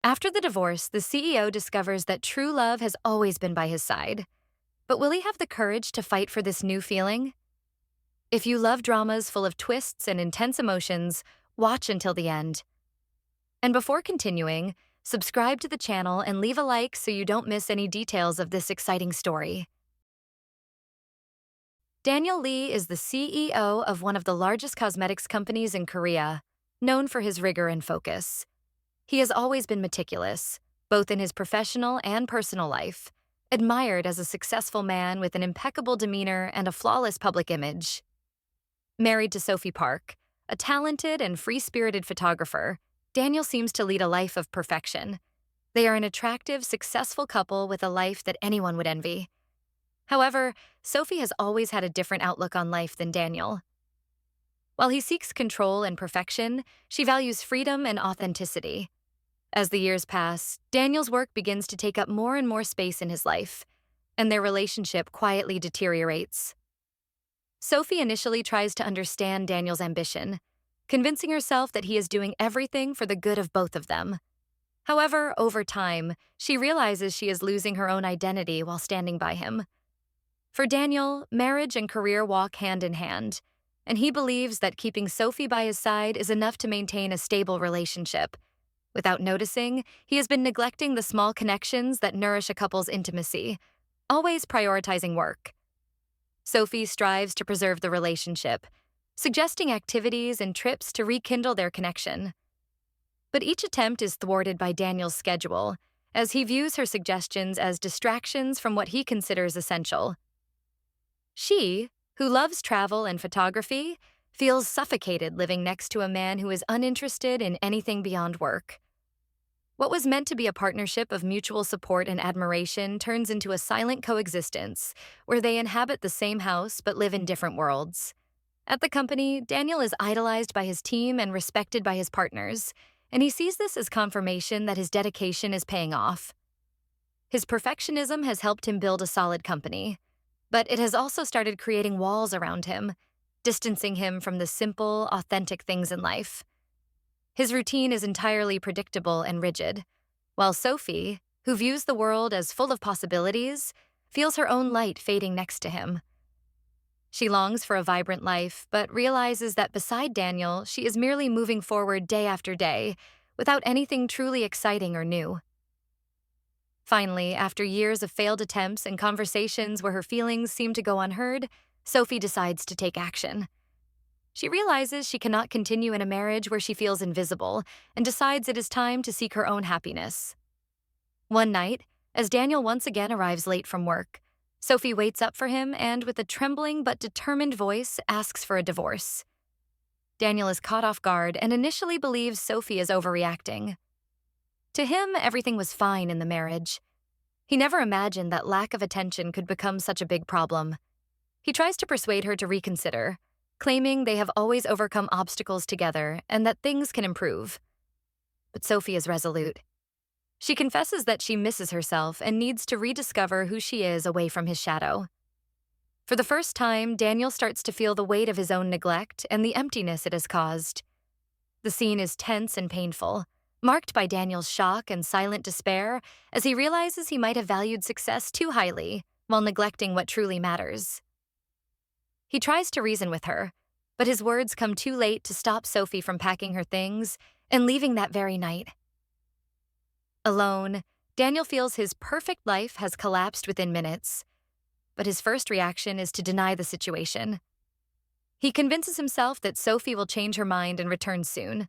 After the divorce, the CEO discovers that true love has always been by his side. But will he have the courage to fight for this new feeling? If you love dramas full of twists and intense emotions, watch until the end. And before continuing, subscribe to the channel and leave a like so you don't miss any details of this exciting story. Daniel Lee is the CEO of one of the largest cosmetics companies in Korea, known for his rigor and focus. He has always been meticulous, both in his professional and personal life, admired as a successful man with an impeccable demeanor and a flawless public image. Married to Sophie Park, a talented and free-spirited photographer, Daniel seems to lead a life of perfection. They are an attractive, successful couple with a life that anyone would envy. However, Sophie has always had a different outlook on life than Daniel. While he seeks control and perfection, she values freedom and authenticity. As the years pass, Daniel's work begins to take up more and more space in his life, and their relationship quietly deteriorates. Sophie initially tries to understand Daniel's ambition, convincing herself that he is doing everything for the good of both of them. However, over time, she realizes she is losing her own identity while standing by him. For Daniel, marriage and career walk hand in hand, and he believes that keeping Sophie by his side is enough to maintain a stable relationship. Without noticing, he has been neglecting the small connections that nourish a couple's intimacy, always prioritizing work. Sophie strives to preserve the relationship, suggesting activities and trips to rekindle their connection. But each attempt is thwarted by Daniel's schedule, as he views her suggestions as distractions from what he considers essential. She, who loves travel and photography, feels suffocated living next to a man who is uninterested in anything beyond work. What was meant to be a partnership of mutual support and admiration turns into a silent coexistence, where they inhabit the same house but live in different worlds. At the company, Daniel is idolized by his team and respected by his partners, and he sees this as confirmation that his dedication is paying off. His perfectionism has helped him build a solid company, but it has also started creating walls around him, distancing him from the simple, authentic things in life. His routine is entirely predictable and rigid, while Sophie, who views the world as full of possibilities, feels her own light fading next to him. She longs for a vibrant life, but realizes that beside Daniel, she is merely moving forward day after day, without anything truly exciting or new. Finally, after years of failed attempts and conversations where her feelings seem to go unheard, Sophie decides to take action. She realizes she cannot continue in a marriage where she feels invisible and decides it is time to seek her own happiness. One night, as Daniel once again arrives late from work, Sophie waits up for him and, with a trembling but determined voice, asks for a divorce. Daniel is caught off guard and initially believes Sophie is overreacting. To him, everything was fine in the marriage. He never imagined that lack of attention could become such a big problem. He tries to persuade her to reconsider, claiming they have always overcome obstacles together and that things can improve. But Sophie is resolute. She confesses that she misses herself and needs to rediscover who she is away from his shadow. For the first time, Daniel starts to feel the weight of his own neglect and the emptiness it has caused. The scene is tense and painful, marked by Daniel's shock and silent despair as he realizes he might have valued success too highly while neglecting what truly matters. He tries to reason with her, but his words come too late to stop Sophie from packing her things and leaving that very night. Alone, Daniel feels his perfect life has collapsed within minutes, but his first reaction is to deny the situation. He convinces himself that Sophie will change her mind and return soon.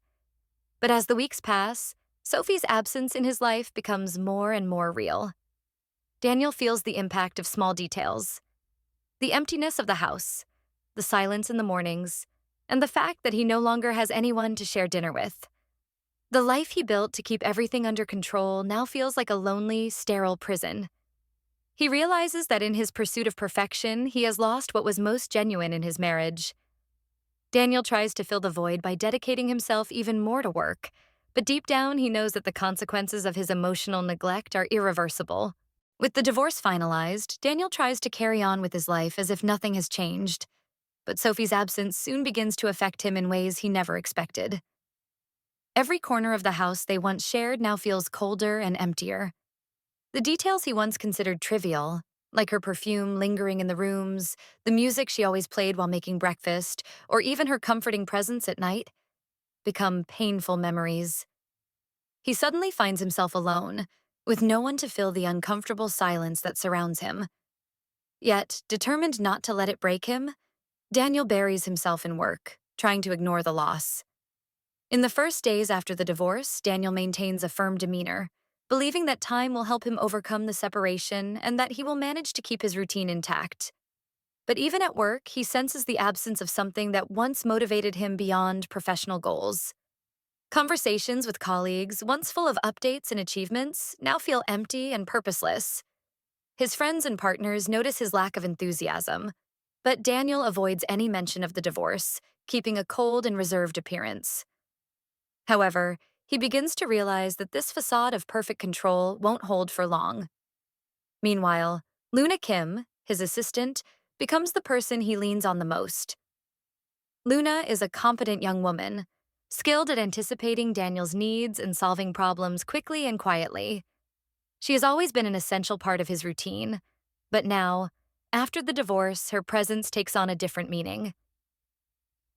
But as the weeks pass, Sophie's absence in his life becomes more and more real. Daniel feels the impact of small details: the emptiness of the house, the silence in the mornings, and the fact that he no longer has anyone to share dinner with. The life he built to keep everything under control now feels like a lonely, sterile prison. He realizes that in his pursuit of perfection, he has lost what was most genuine in his marriage. Daniel tries to fill the void by dedicating himself even more to work, but deep down he knows that the consequences of his emotional neglect are irreversible. With the divorce finalized, Daniel tries to carry on with his life as if nothing has changed, but Sophie's absence soon begins to affect him in ways he never expected. Every corner of the house they once shared now feels colder and emptier. The details he once considered trivial, like her perfume lingering in the rooms, the music she always played while making breakfast, or even her comforting presence at night, become painful memories. He suddenly finds himself alone, with no one to fill the uncomfortable silence that surrounds him. Yet, determined not to let it break him, Daniel buries himself in work, trying to ignore the loss. In the first days after the divorce, Daniel maintains a firm demeanor, believing that time will help him overcome the separation and that he will manage to keep his routine intact. But even at work, he senses the absence of something that once motivated him beyond professional goals. Conversations with colleagues, once full of updates and achievements, now feel empty and purposeless. His friends and partners notice his lack of enthusiasm, but Daniel avoids any mention of the divorce, keeping a cold and reserved appearance. However, he begins to realize that this facade of perfect control won't hold for long. Meanwhile, Luna Kim, his assistant, becomes the person he leans on the most. Luna is a competent young woman, skilled at anticipating Daniel's needs and solving problems quickly and quietly. She has always been an essential part of his routine, but now, after the divorce, her presence takes on a different meaning.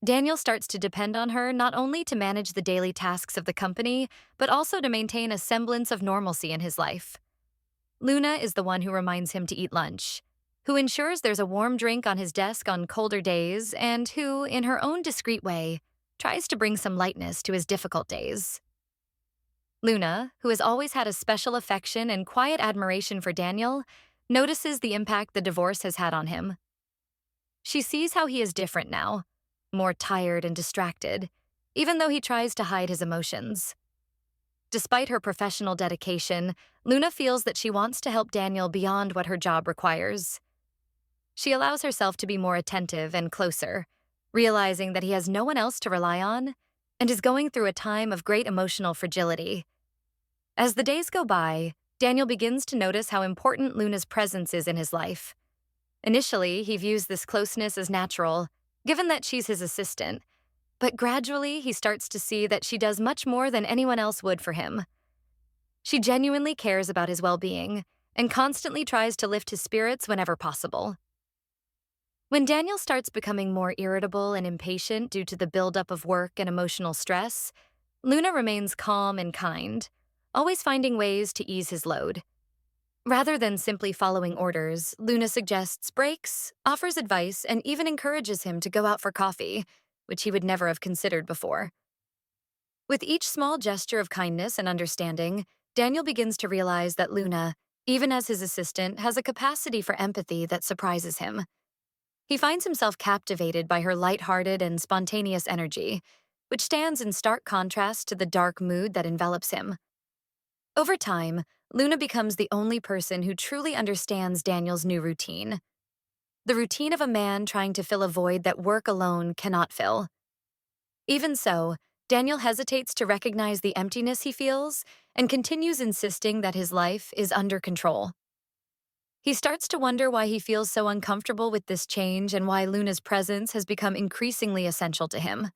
Daniel starts to depend on her not only to manage the daily tasks of the company, but also to maintain a semblance of normalcy in his life. Luna is the one who reminds him to eat lunch, who ensures there's a warm drink on his desk on colder days, and who, in her own discreet way, tries to bring some lightness to his difficult days. Luna, who has always had a special affection and quiet admiration for Daniel, notices the impact the divorce has had on him. She sees how he is different now, more tired and distracted, even though he tries to hide his emotions. Despite her professional dedication, Luna feels that she wants to help Daniel beyond what her job requires. She allows herself to be more attentive and closer, realizing that he has no one else to rely on and is going through a time of great emotional fragility. As the days go by, Daniel begins to notice how important Luna's presence is in his life. Initially, he views this closeness as natural, given that she's his assistant, but gradually he starts to see that she does much more than anyone else would for him. She genuinely cares about his well-being and constantly tries to lift his spirits whenever possible. When Daniel starts becoming more irritable and impatient due to the buildup of work and emotional stress, Luna remains calm and kind, always finding ways to ease his load. Rather than simply following orders, Luna suggests breaks, offers advice, and even encourages him to go out for coffee, which he would never have considered before. With each small gesture of kindness and understanding, Daniel begins to realize that Luna, even as his assistant, has a capacity for empathy that surprises him. He finds himself captivated by her lighthearted and spontaneous energy, which stands in stark contrast to the dark mood that envelops him. Over time, Luna becomes the only person who truly understands Daniel's new routine. The routine of a man trying to fill a void that work alone cannot fill. Even so, Daniel hesitates to recognize the emptiness he feels and continues insisting that his life is under control. He starts to wonder why he feels so uncomfortable with this change and why Luna's presence has become increasingly essential to him.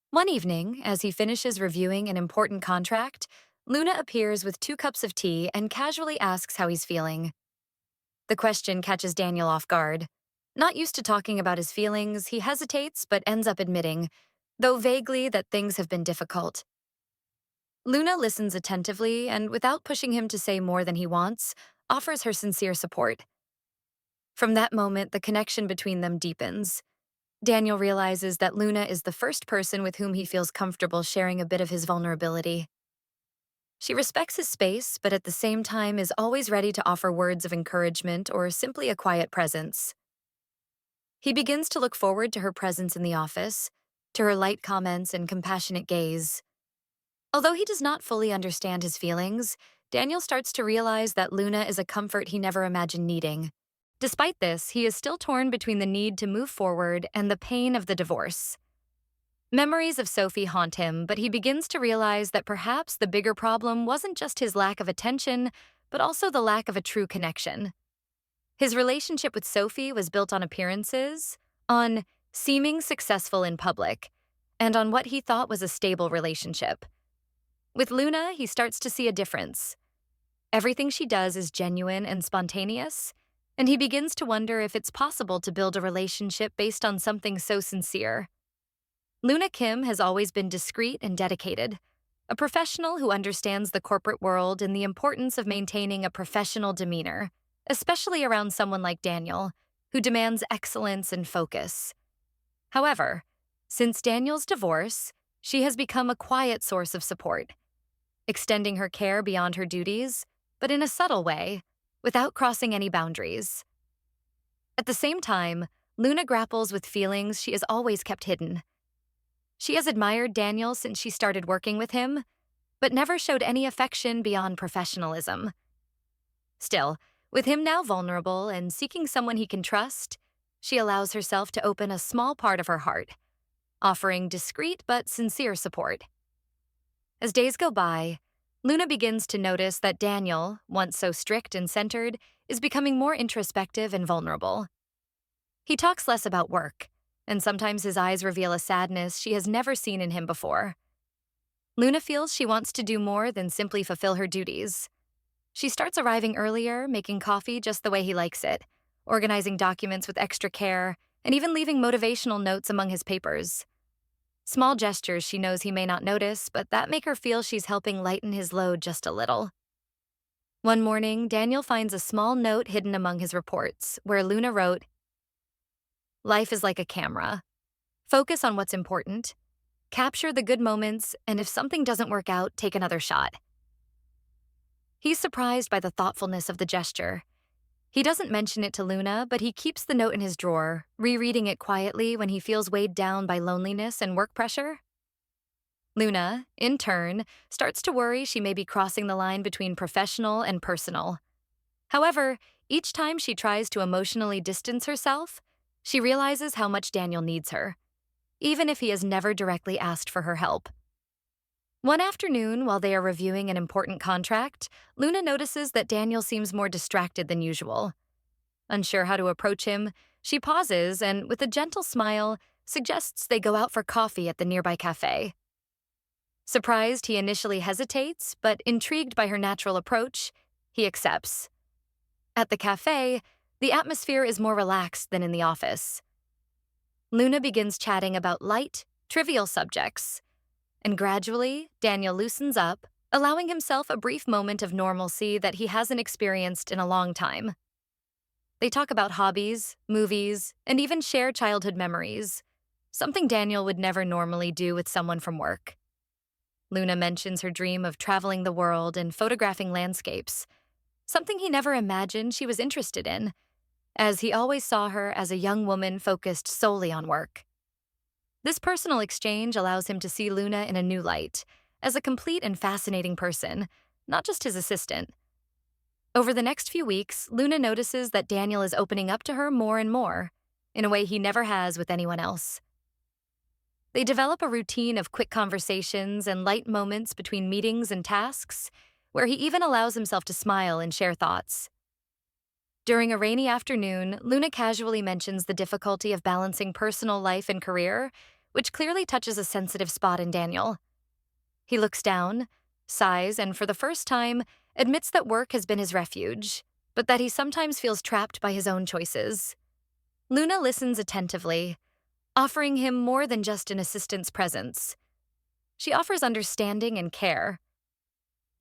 One evening, as he finishes reviewing an important contract, Luna appears with 2 cups of tea and casually asks how he's feeling. The question catches Daniel off guard. Not used to talking about his feelings, he hesitates but ends up admitting, though vaguely, that things have been difficult. Luna listens attentively and, without pushing him to say more than he wants, offers her sincere support. From that moment, the connection between them deepens. Daniel realizes that Luna is the first person with whom he feels comfortable sharing a bit of his vulnerability. She respects his space, but at the same time is always ready to offer words of encouragement or simply a quiet presence. He begins to look forward to her presence in the office, to her light comments and compassionate gaze. Although he does not fully understand his feelings, Daniel starts to realize that Luna is a comfort he never imagined needing. Despite this, he is still torn between the need to move forward and the pain of the divorce. Memories of Sophie haunt him, but he begins to realize that perhaps the bigger problem wasn't just his lack of attention, but also the lack of a true connection. His relationship with Sophie was built on appearances, on seeming successful in public, and on what he thought was a stable relationship. With Luna, he starts to see a difference. Everything she does is genuine and spontaneous, and he begins to wonder if it's possible to build a relationship based on something so sincere. Luna Kim has always been discreet and dedicated, a professional who understands the corporate world and the importance of maintaining a professional demeanor, especially around someone like Daniel, who demands excellence and focus. However, since Daniel's divorce, she has become a quiet source of support, extending her care beyond her duties, but in a subtle way, without crossing any boundaries. At the same time, Luna grapples with feelings she has always kept hidden. She has admired Daniel since she started working with him, but never showed any affection beyond professionalism. Still, with him now vulnerable and seeking someone he can trust, she allows herself to open a small part of her heart, offering discreet but sincere support. As days go by, Luna begins to notice that Daniel, once so strict and centered, is becoming more introspective and vulnerable. He talks less about work, and sometimes his eyes reveal a sadness she has never seen in him before. Luna feels she wants to do more than simply fulfill her duties. She starts arriving earlier, making coffee just the way he likes it, organizing documents with extra care, and even leaving motivational notes among his papers. Small gestures she knows he may not notice, but that make her feel she's helping lighten his load just a little. One morning, Daniel finds a small note hidden among his reports, where Luna wrote, "Life is like a camera. Focus on what's important. Capture the good moments, and if something doesn't work out, take another shot." He's surprised by the thoughtfulness of the gesture. He doesn't mention it to Luna, but he keeps the note in his drawer, rereading it quietly when he feels weighed down by loneliness and work pressure. Luna, in turn, starts to worry she may be crossing the line between professional and personal. However, each time she tries to emotionally distance herself, she realizes how much Daniel needs her, even if he has never directly asked for her help. One afternoon, while they are reviewing an important contract, Luna notices that Daniel seems more distracted than usual. Unsure how to approach him, she pauses and, with a gentle smile, suggests they go out for coffee at the nearby cafe. Surprised, he initially hesitates, but intrigued by her natural approach, he accepts. At the cafe, the atmosphere is more relaxed than in the office. Luna begins chatting about light, trivial subjects, and gradually, Daniel loosens up, allowing himself a brief moment of normalcy that he hasn't experienced in a long time. They talk about hobbies, movies, and even share childhood memories, something Daniel would never normally do with someone from work. Luna mentions her dream of traveling the world and photographing landscapes, something he never imagined she was interested in, as he always saw her as a young woman focused solely on work. This personal exchange allows him to see Luna in a new light, as a complete and fascinating person, not just his assistant. Over the next few weeks, Luna notices that Daniel is opening up to her more and more, in a way he never has with anyone else. They develop a routine of quick conversations and light moments between meetings and tasks, where he even allows himself to smile and share thoughts. During a rainy afternoon, Luna casually mentions the difficulty of balancing personal life and career, which clearly touches a sensitive spot in Daniel. He looks down, sighs, and for the first time, admits that work has been his refuge, but that he sometimes feels trapped by his own choices. Luna listens attentively, offering him more than just an assistant's presence. She offers understanding and care.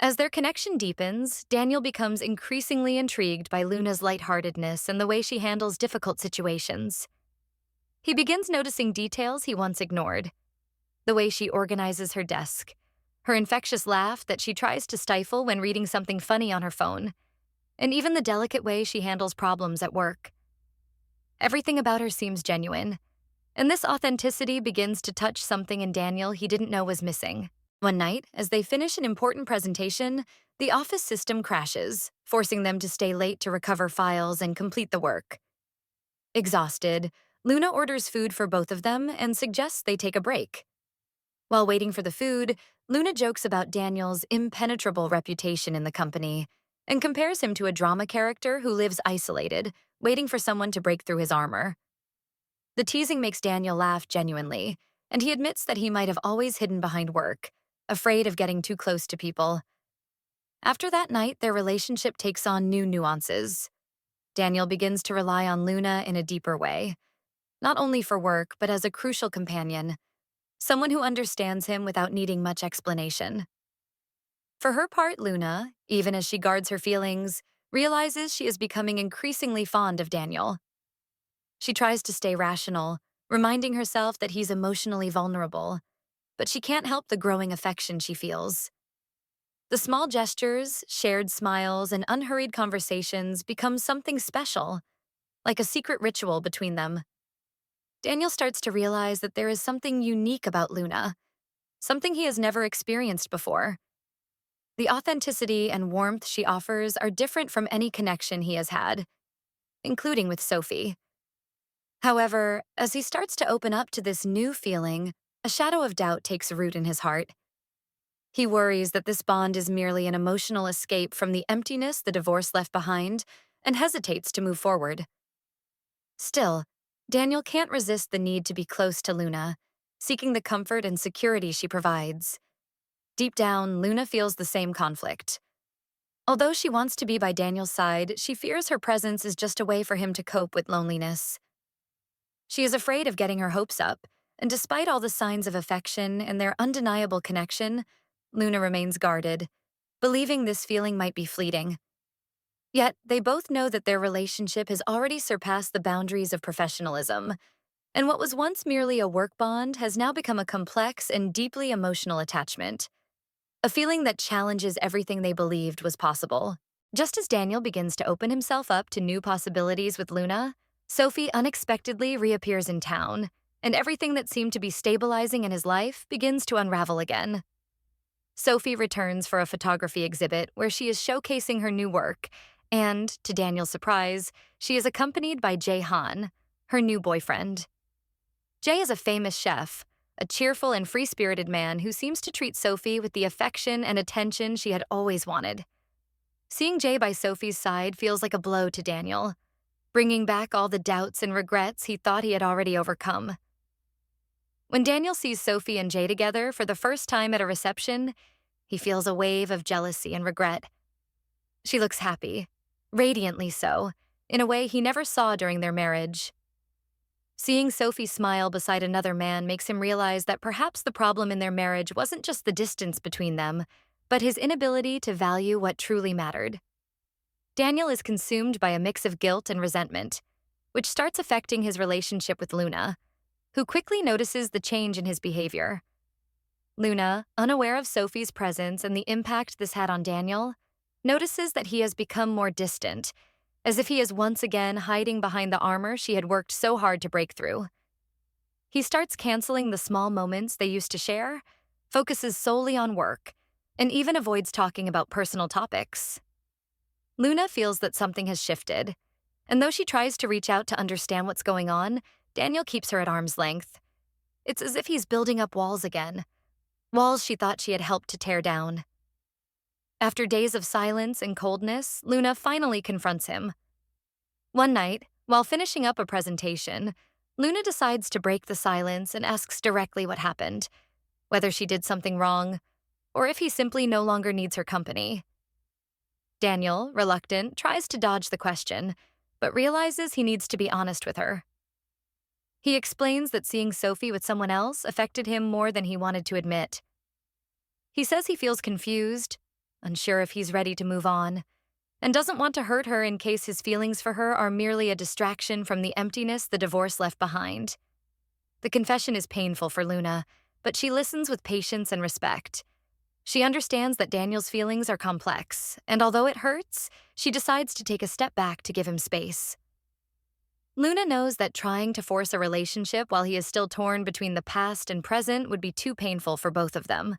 As their connection deepens, Daniel becomes increasingly intrigued by Luna's lightheartedness and the way she handles difficult situations. He begins noticing details he once ignored: the way she organizes her desk, her infectious laugh that she tries to stifle when reading something funny on her phone, and even the delicate way she handles problems at work. Everything about her seems genuine, and this authenticity begins to touch something in Daniel he didn't know was missing. One night, as they finish an important presentation, the office system crashes, forcing them to stay late to recover files and complete the work. Exhausted, Luna orders food for both of them and suggests they take a break. While waiting for the food, Luna jokes about Daniel's impenetrable reputation in the company and compares him to a drama character who lives isolated, waiting for someone to break through his armor. The teasing makes Daniel laugh genuinely, and he admits that he might have always hidden behind work, afraid of getting too close to people. After that night, their relationship takes on new nuances. Daniel begins to rely on Luna in a deeper way, not only for work, but as a crucial companion, someone who understands him without needing much explanation. For her part, Luna, even as she guards her feelings, realizes she is becoming increasingly fond of Daniel. She tries to stay rational, reminding herself that he's emotionally vulnerable, but she can't help the growing affection she feels. The small gestures, shared smiles, and unhurried conversations become something special, like a secret ritual between them. Daniel starts to realize that there is something unique about Luna, something he has never experienced before. The authenticity and warmth she offers are different from any connection he has had, including with Sophie. However, as he starts to open up to this new feeling, a shadow of doubt takes root in his heart. He worries that this bond is merely an emotional escape from the emptiness the divorce left behind and hesitates to move forward. Still, Daniel can't resist the need to be close to Luna, seeking the comfort and security she provides. Deep down, Luna feels the same conflict. Although she wants to be by Daniel's side, she fears her presence is just a way for him to cope with loneliness. She is afraid of getting her hopes up, and despite all the signs of affection and their undeniable connection, Luna remains guarded, believing this feeling might be fleeting. Yet, they both know that their relationship has already surpassed the boundaries of professionalism, and what was once merely a work bond has now become a complex and deeply emotional attachment, a feeling that challenges everything they believed was possible. Just as Daniel begins to open himself up to new possibilities with Luna, Sophie unexpectedly reappears in town, and everything that seemed to be stabilizing in his life begins to unravel again. Sophie returns for a photography exhibit where she is showcasing her new work, and, to Daniel's surprise, she is accompanied by Jay Han, her new boyfriend. Jay is a famous chef, a cheerful and free-spirited man who seems to treat Sophie with the affection and attention she had always wanted. Seeing Jay by Sophie's side feels like a blow to Daniel, bringing back all the doubts and regrets he thought he had already overcome. When Daniel sees Sophie and Jay together for the first time at a reception, he feels a wave of jealousy and regret. She looks happy, radiantly so, in a way he never saw during their marriage. Seeing Sophie smile beside another man makes him realize that perhaps the problem in their marriage wasn't just the distance between them, but his inability to value what truly mattered. Daniel is consumed by a mix of guilt and resentment, which starts affecting his relationship with Luna, who quickly notices the change in his behavior. Luna, unaware of Sophie's presence and the impact this had on Daniel, notices that he has become more distant, as if he is once again hiding behind the armor she had worked so hard to break through. He starts canceling the small moments they used to share, focuses solely on work, and even avoids talking about personal topics. Luna feels that something has shifted, and though she tries to reach out to understand what's going on, Daniel keeps her at arm's length. It's as if he's building up walls again, walls she thought she had helped to tear down. After days of silence and coldness, Luna finally confronts him. One night, while finishing up a presentation, Luna decides to break the silence and asks directly what happened, whether she did something wrong, or if he simply no longer needs her company. Daniel, reluctant, tries to dodge the question, but realizes he needs to be honest with her. He explains that seeing Sophie with someone else affected him more than he wanted to admit. He says he feels confused, unsure if he's ready to move on, and doesn't want to hurt her in case his feelings for her are merely a distraction from the emptiness the divorce left behind. The confession is painful for Luna, but she listens with patience and respect. She understands that Daniel's feelings are complex, and although it hurts, she decides to take a step back to give him space. Luna knows that trying to force a relationship while he is still torn between the past and present would be too painful for both of them.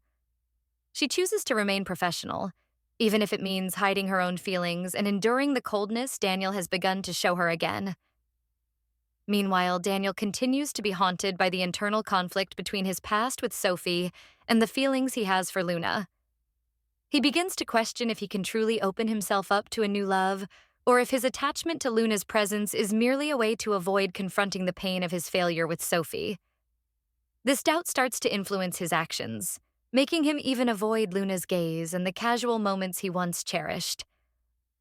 She chooses to remain professional, even if it means hiding her own feelings and enduring the coldness Daniel has begun to show her again. Meanwhile, Daniel continues to be haunted by the internal conflict between his past with Sophie and the feelings he has for Luna. He begins to question if he can truly open himself up to a new love, or if his attachment to Luna's presence is merely a way to avoid confronting the pain of his failure with Sophie. This doubt starts to influence his actions, making him even avoid Luna's gaze and the casual moments he once cherished.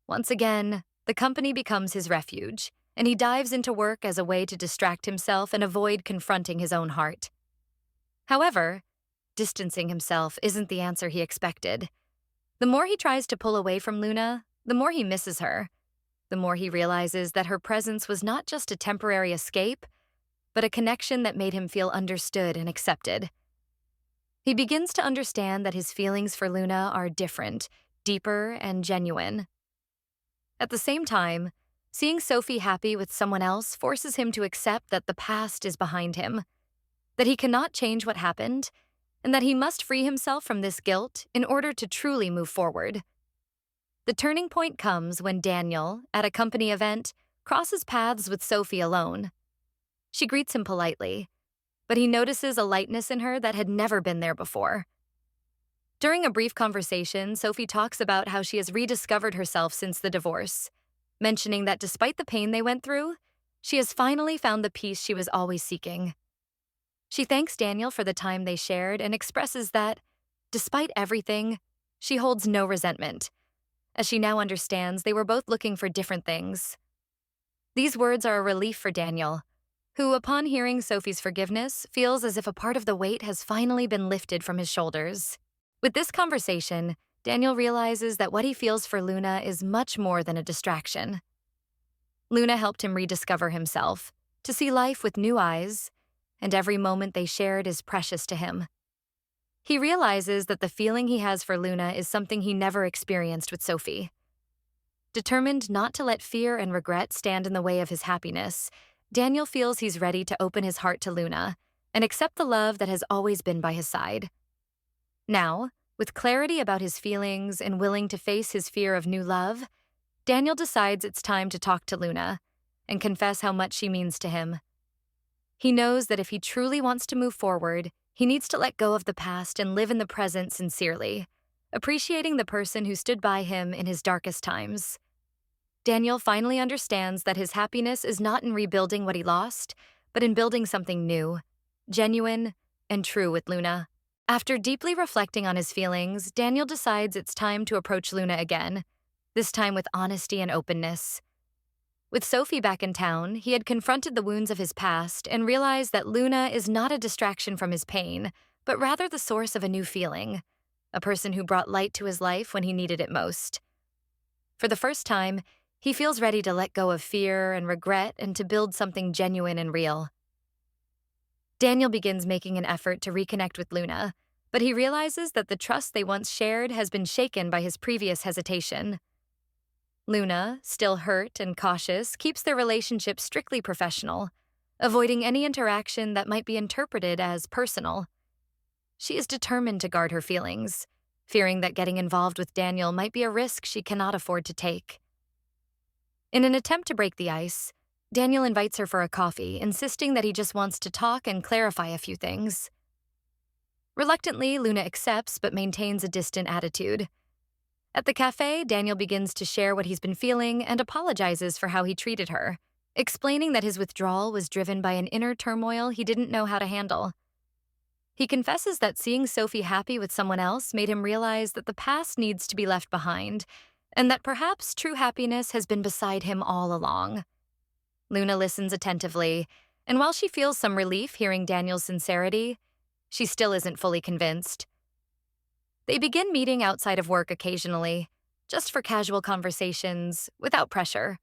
Once again, the company becomes his refuge, and he dives into work as a way to distract himself and avoid confronting his own heart. However, distancing himself isn't the answer he expected. The more he tries to pull away from Luna, the more he misses her. The more he realizes that her presence was not just a temporary escape, but a connection that made him feel understood and accepted. He begins to understand that his feelings for Luna are different, deeper, and genuine. At the same time, seeing Sophie happy with someone else forces him to accept that the past is behind him, that he cannot change what happened, and that he must free himself from this guilt in order to truly move forward. The turning point comes when Daniel, at a company event, crosses paths with Sophie alone. She greets him politely, but he notices a lightness in her that had never been there before. During a brief conversation, Sophie talks about how she has rediscovered herself since the divorce, mentioning that despite the pain they went through, she has finally found the peace she was always seeking. She thanks Daniel for the time they shared and expresses that, despite everything, she holds no resentment, as she now understands they were both looking for different things. These words are a relief for Daniel, who, upon hearing Sophie's forgiveness, feels as if a part of the weight has finally been lifted from his shoulders. With this conversation, Daniel realizes that what he feels for Luna is much more than a distraction. Luna helped him rediscover himself, to see life with new eyes, and every moment they shared is precious to him. He realizes that the feeling he has for Luna is something he never experienced with Sophie. Determined not to let fear and regret stand in the way of his happiness, Daniel feels he's ready to open his heart to Luna and accept the love that has always been by his side. Now, with clarity about his feelings and willing to face his fear of new love, Daniel decides it's time to talk to Luna and confess how much she means to him. He knows that if he truly wants to move forward, he needs to let go of the past and live in the present sincerely, appreciating the person who stood by him in his darkest times. Daniel finally understands that his happiness is not in rebuilding what he lost, but in building something new, genuine, and true with Luna. After deeply reflecting on his feelings, Daniel decides it's time to approach Luna again, this time with honesty and openness. With Sophie back in town, he had confronted the wounds of his past and realized that Luna is not a distraction from his pain, but rather the source of a new feeling, a person who brought light to his life when he needed it most. For the first time, he feels ready to let go of fear and regret and to build something genuine and real. Daniel begins making an effort to reconnect with Luna, but he realizes that the trust they once shared has been shaken by his previous hesitation. Luna, still hurt and cautious, keeps their relationship strictly professional, avoiding any interaction that might be interpreted as personal. She is determined to guard her feelings, fearing that getting involved with Daniel might be a risk she cannot afford to take. In an attempt to break the ice, Daniel invites her for a coffee, insisting that he just wants to talk and clarify a few things. Reluctantly, Luna accepts but maintains a distant attitude. At the cafe, Daniel begins to share what he's been feeling and apologizes for how he treated her, explaining that his withdrawal was driven by an inner turmoil he didn't know how to handle. He confesses that seeing Sophie happy with someone else made him realize that the past needs to be left behind, and that perhaps true happiness has been beside him all along. Luna listens attentively, and while she feels some relief hearing Daniel's sincerity, she still isn't fully convinced. They begin meeting outside of work occasionally, just for casual conversations, without pressure.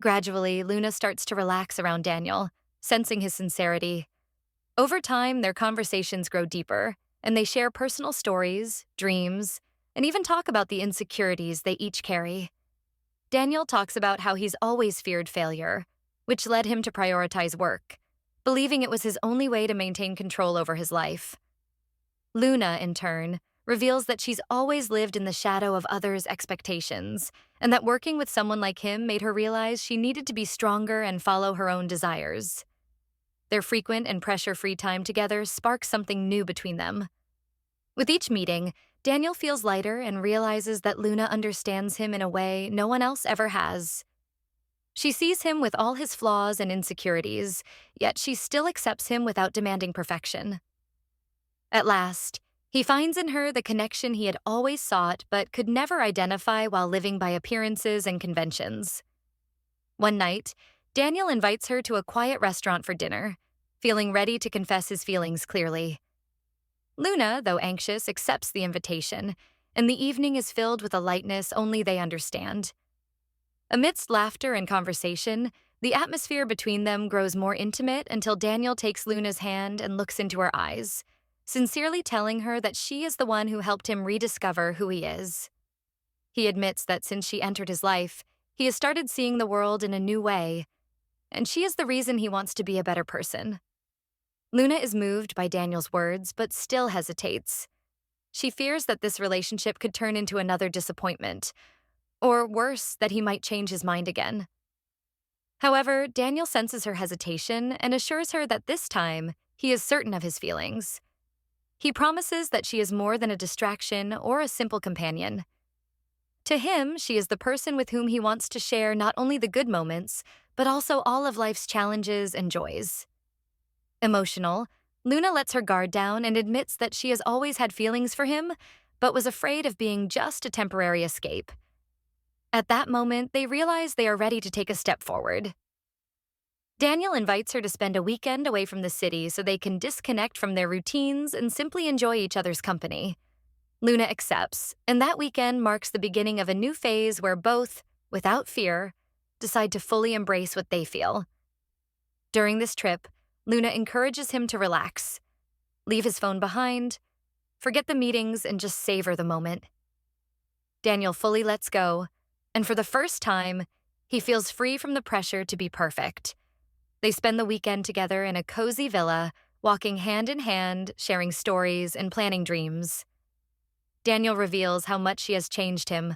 Gradually, Luna starts to relax around Daniel, sensing his sincerity. Over time, their conversations grow deeper, and they share personal stories, dreams, and even talk about the insecurities they each carry. Daniel talks about how he's always feared failure, which led him to prioritize work, believing it was his only way to maintain control over his life. Luna, in turn, reveals that she's always lived in the shadow of others' expectations, and that working with someone like him made her realize she needed to be stronger and follow her own desires. Their frequent and pressure-free time together sparks something new between them. With each meeting, Daniel feels lighter and realizes that Luna understands him in a way no one else ever has. She sees him with all his flaws and insecurities, yet she still accepts him without demanding perfection. At last, he finds in her the connection he had always sought but could never identify while living by appearances and conventions. One night, Daniel invites her to a quiet restaurant for dinner, feeling ready to confess his feelings clearly. Luna, though anxious, accepts the invitation, and the evening is filled with a lightness only they understand. Amidst laughter and conversation, the atmosphere between them grows more intimate until Daniel takes Luna's hand and looks into her eyes, sincerely telling her that she is the one who helped him rediscover who he is. He admits that since she entered his life, he has started seeing the world in a new way, and she is the reason he wants to be a better person. Luna is moved by Daniel's words, but still hesitates. She fears that this relationship could turn into another disappointment, or worse, that he might change his mind again. However, Daniel senses her hesitation and assures her that this time, he is certain of his feelings. He promises that she is more than a distraction or a simple companion. To him, she is the person with whom he wants to share not only the good moments, but also all of life's challenges and joys. Emotional, Luna lets her guard down and admits that she has always had feelings for him, but was afraid of being just a temporary escape. At that moment, they realize they are ready to take a step forward. Daniel invites her to spend a weekend away from the city so they can disconnect from their routines and simply enjoy each other's company. Luna accepts, and that weekend marks the beginning of a new phase where both, without fear, decide to fully embrace what they feel. During this trip, Luna encourages him to relax, leave his phone behind, forget the meetings, and just savor the moment. Daniel fully lets go, and for the first time, he feels free from the pressure to be perfect. They spend the weekend together in a cozy villa, walking hand in hand, sharing stories, and planning dreams. Daniel reveals how much she has changed him,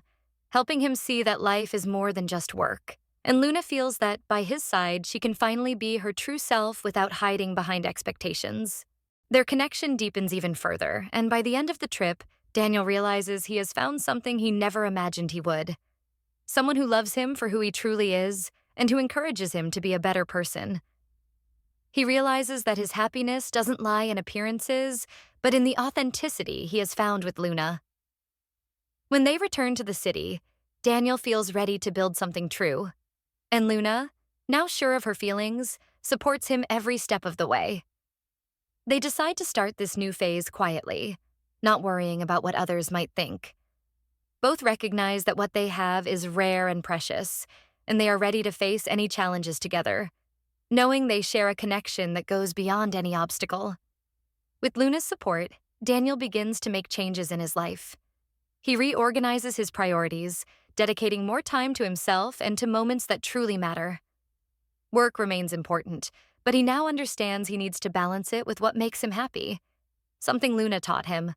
helping him see that life is more than just work. And Luna feels that, by his side, she can finally be her true self without hiding behind expectations. Their connection deepens even further, and by the end of the trip, Daniel realizes he has found something he never imagined he would. Someone who loves him for who he truly is, and who encourages him to be a better person. He realizes that his happiness doesn't lie in appearances, but in the authenticity he has found with Luna. When they return to the city, Daniel feels ready to build something true. And Luna, now sure of her feelings, supports him every step of the way. They decide to start this new phase quietly, not worrying about what others might think. Both recognize that what they have is rare and precious, and they are ready to face any challenges together, knowing they share a connection that goes beyond any obstacle. With Luna's support, Daniel begins to make changes in his life. He reorganizes his priorities, dedicating more time to himself and to moments that truly matter. Work remains important, but he now understands he needs to balance it with what makes him happy, something Luna taught him.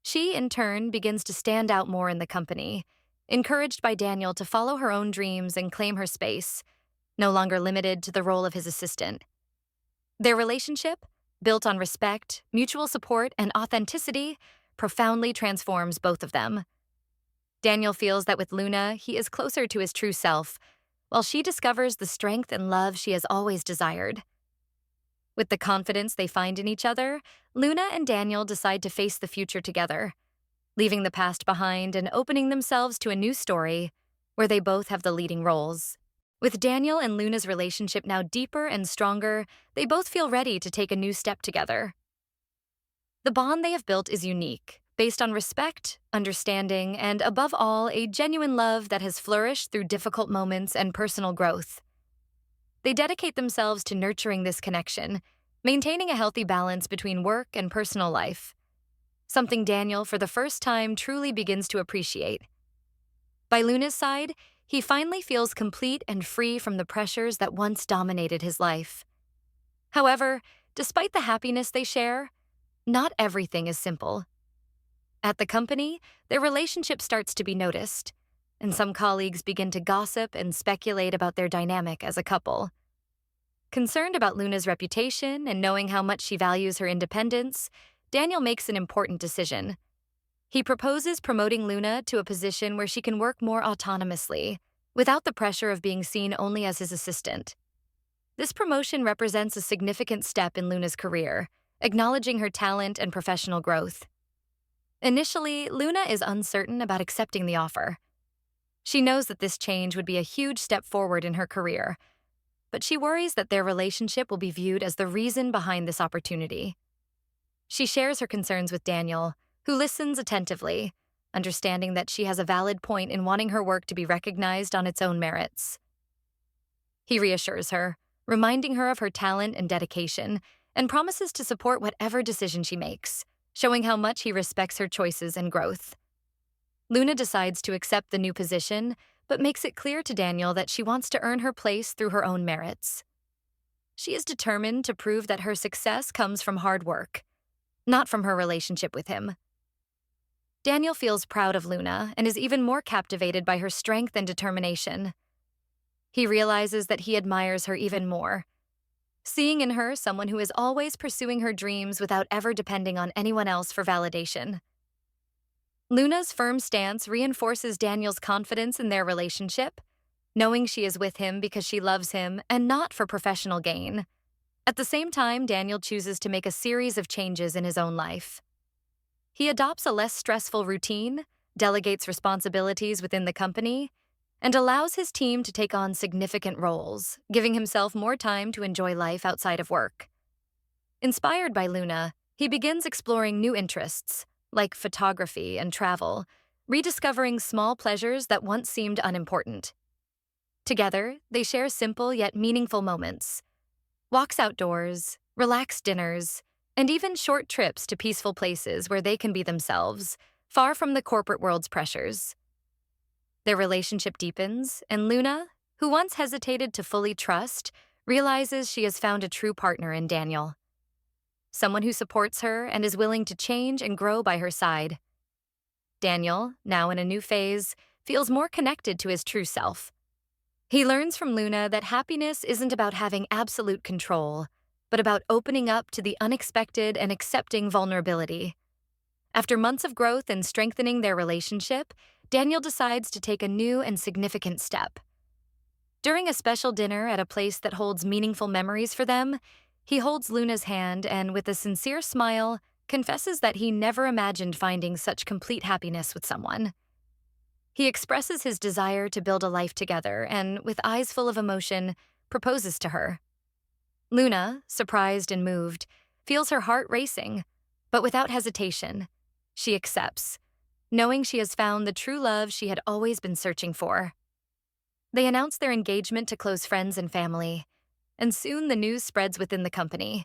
She, in turn, begins to stand out more in the company, encouraged by Daniel to follow her own dreams and claim her space, no longer limited to the role of his assistant. Their relationship, built on respect, mutual support, and authenticity, profoundly transforms both of them. Daniel feels that with Luna, he is closer to his true self, while she discovers the strength and love she has always desired. With the confidence they find in each other, Luna and Daniel decide to face the future together, leaving the past behind and opening themselves to a new story where they both have the leading roles. With Daniel and Luna's relationship now deeper and stronger, they both feel ready to take a new step together. The bond they have built is unique, based on respect, understanding, and above all, a genuine love that has flourished through difficult moments and personal growth. They dedicate themselves to nurturing this connection, maintaining a healthy balance between work and personal life, something Daniel, for the first time, truly begins to appreciate. By Luna's side, he finally feels complete and free from the pressures that once dominated his life. However, despite the happiness they share, not everything is simple. At the company, their relationship starts to be noticed, and some colleagues begin to gossip and speculate about their dynamic as a couple. Concerned about Luna's reputation and knowing how much she values her independence, Daniel makes an important decision. He proposes promoting Luna to a position where she can work more autonomously, without the pressure of being seen only as his assistant. This promotion represents a significant step in Luna's career, acknowledging her talent and professional growth. Initially, Luna is uncertain about accepting the offer. She knows that this change would be a huge step forward in her career, but she worries that their relationship will be viewed as the reason behind this opportunity. She shares her concerns with Daniel, who listens attentively, understanding that she has a valid point in wanting her work to be recognized on its own merits. He reassures her, reminding her of her talent and dedication, and promises to support whatever decision she makes, showing how much he respects her choices and growth. Luna decides to accept the new position, but makes it clear to Daniel that she wants to earn her place through her own merits. She is determined to prove that her success comes from hard work, not from her relationship with him. Daniel feels proud of Luna and is even more captivated by her strength and determination. He realizes that he admires her even more, seeing in her someone who is always pursuing her dreams without ever depending on anyone else for validation. Luna's firm stance reinforces Daniel's confidence in their relationship, knowing she is with him because she loves him and not for professional gain. At the same time, Daniel chooses to make a series of changes in his own life. He adopts a less stressful routine, delegates responsibilities within the company, and allows his team to take on significant roles, giving himself more time to enjoy life outside of work. Inspired by Luna, he begins exploring new interests, like photography and travel, rediscovering small pleasures that once seemed unimportant. Together, they share simple yet meaningful moments: walks outdoors, relaxed dinners, and even short trips to peaceful places where they can be themselves, far from the corporate world's pressures. Their relationship deepens, and Luna, who once hesitated to fully trust, realizes she has found a true partner in Daniel. Someone who supports her and is willing to change and grow by her side. Daniel, now in a new phase, feels more connected to his true self. He learns from Luna that happiness isn't about having absolute control, but about opening up to the unexpected and accepting vulnerability. After months of growth and strengthening their relationship, Daniel decides to take a new and significant step. During a special dinner at a place that holds meaningful memories for them, he holds Luna's hand and, with a sincere smile, confesses that he never imagined finding such complete happiness with someone. He expresses his desire to build a life together and, with eyes full of emotion, proposes to her. Luna, surprised and moved, feels her heart racing, but without hesitation, she accepts, knowing she has found the true love she had always been searching for. They announce their engagement to close friends and family, and soon the news spreads within the company.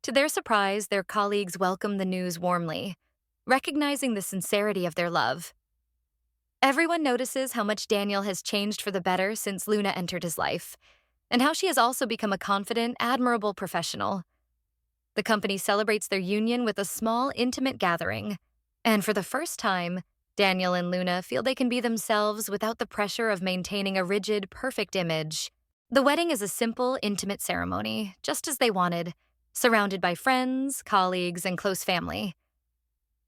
To their surprise, their colleagues welcome the news warmly, recognizing the sincerity of their love. Everyone notices how much Daniel has changed for the better since Luna entered his life, and how she has also become a confident, admirable professional. The company celebrates their union with a small, intimate gathering, and for the first time, Daniel and Luna feel they can be themselves without the pressure of maintaining a rigid, perfect image. The wedding is a simple, intimate ceremony, just as they wanted, surrounded by friends, colleagues, and close family.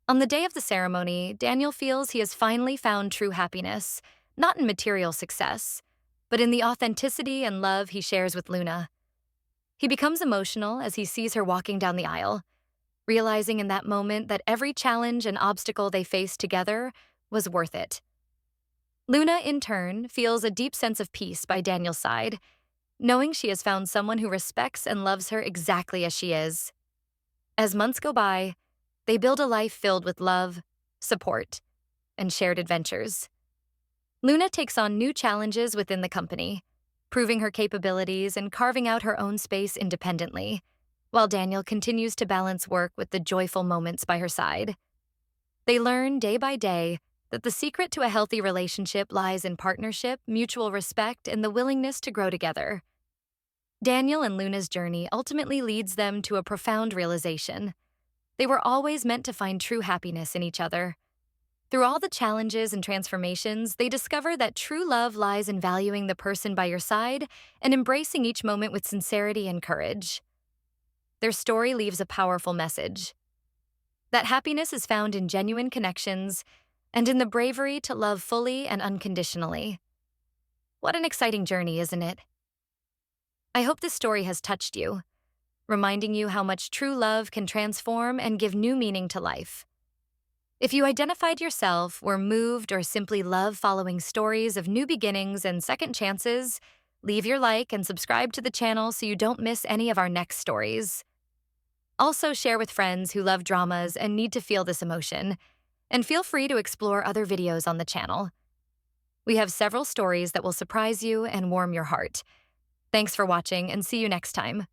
On the day of the ceremony, Daniel feels he has finally found true happiness, not in material success, but in the authenticity and love he shares with Luna. He becomes emotional as he sees her walking down the aisle, realizing in that moment that every challenge and obstacle they faced together was worth it. Luna, in turn, feels a deep sense of peace by Daniel's side, knowing she has found someone who respects and loves her exactly as she is. As months go by, they build a life filled with love, support, and shared adventures. Luna takes on new challenges within the company, proving her capabilities and carving out her own space independently, while Daniel continues to balance work with the joyful moments by her side. They learn day by day that the secret to a healthy relationship lies in partnership, mutual respect, and the willingness to grow together. Daniel and Luna's journey ultimately leads them to a profound realization. They were always meant to find true happiness in each other. Through all the challenges and transformations, they discover that true love lies in valuing the person by your side and embracing each moment with sincerity and courage. Their story leaves a powerful message: that happiness is found in genuine connections and in the bravery to love fully and unconditionally. What an exciting journey, isn't it? I hope this story has touched you, reminding you how much true love can transform and give new meaning to life. If you identified yourself, were moved, or simply love following stories of new beginnings and second chances, leave your like and subscribe to the channel so you don't miss any of our next stories. Also, share with friends who love dramas and need to feel this emotion, and feel free to explore other videos on the channel. We have several stories that will surprise you and warm your heart. Thanks for watching, and see you next time.